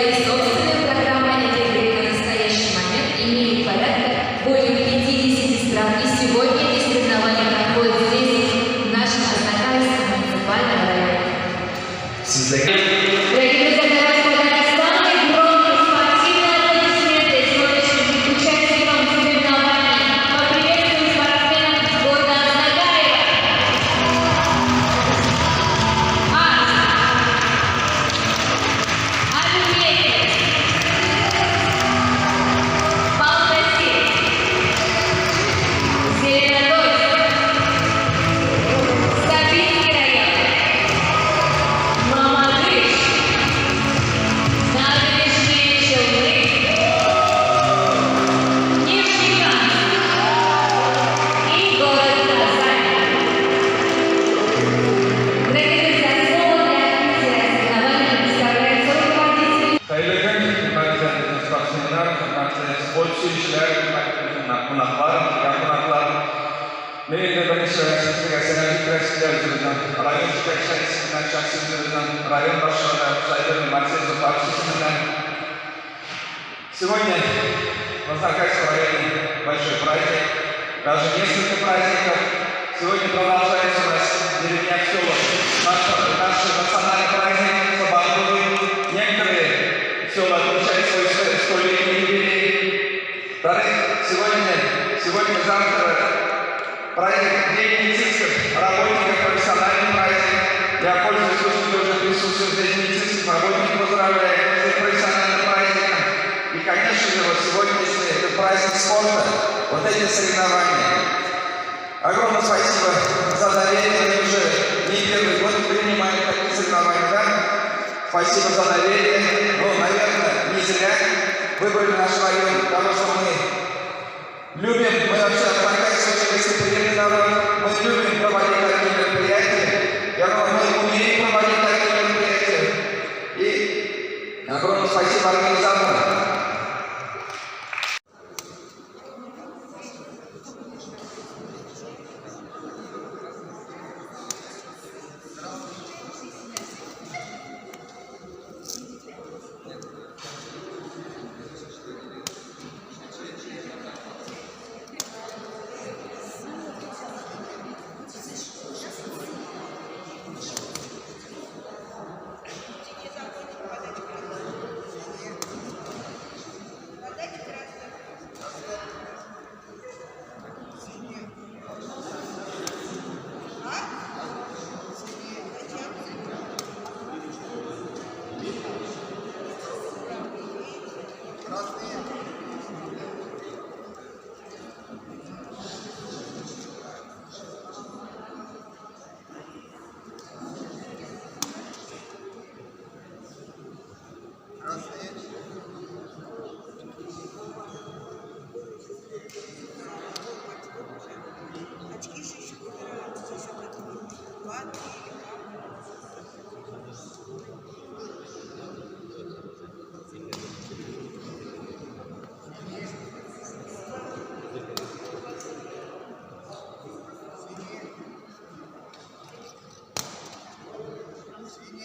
своей собственной программой «Интегрирован на настоящий момент» имеет порядка более 50 стран. И сегодня эти соревнования проходят здесь, в нашем Краснодарском муниципальном районе. Дорогие друзья, давайте подать самые громкие спортивные аплодисменты сегодняшним участникам соревнований. Поприветствуем спортсменов города Нагаева. Алюметик, Балтасир, Зеленодольск, Сабинский район, Мамадыш, Набережные Челны, Нижнекамск и город Казань. Дорогие друзья, слово для открытия соревнований представляет руководитель. Hayırlı gün, hürmetli sporcular, hürmetli spor sürücüler, hürmetli konaklar, konaklar. Nerede ben sizlere senelik resimlerimizden, rayon spesialistlerinin şahsiyetlerimizden, rayon başkanı, sayıları Mercedes Partisi'nden. Сегодня в Краснодарском районе большой праздник, даже несколько праздников. Сегодня продолжается у нас деревня в селах. Наш национальный праздник Сабантуй. Некоторые села отмечают свой столетний юбилей. Сегодня-завтра праздник День медицинских работников, профессиональный праздник. Я пользуюсь случаем, уже присутствую здесь медицинских работников, поздравляю с профессиональным праздником. И, конечно же, вот сегодняшний этот праздник спорта, вот эти соревнования. Огромное спасибо за доверие. Мы уже не первый год принимаем такие соревнования, да? Спасибо за доверие. Ну, наверное, не зря выбрали наш район, потому что мы любим, мы вообще очень гостеприимный народ, мы любим проводить такие мероприятия. Я думаю, мы умеем проводить такие мероприятия. И огромное спасибо организаторам.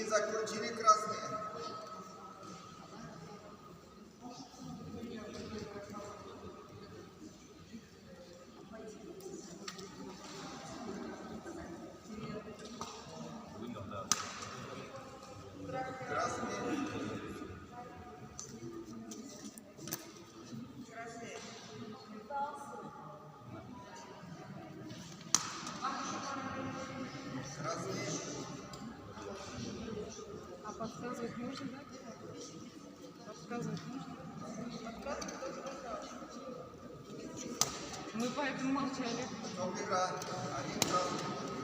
Закрутили красные. Подсказывать можно, да? Подсказывать можно? Мы поэтому молчали. Игра. Один красный.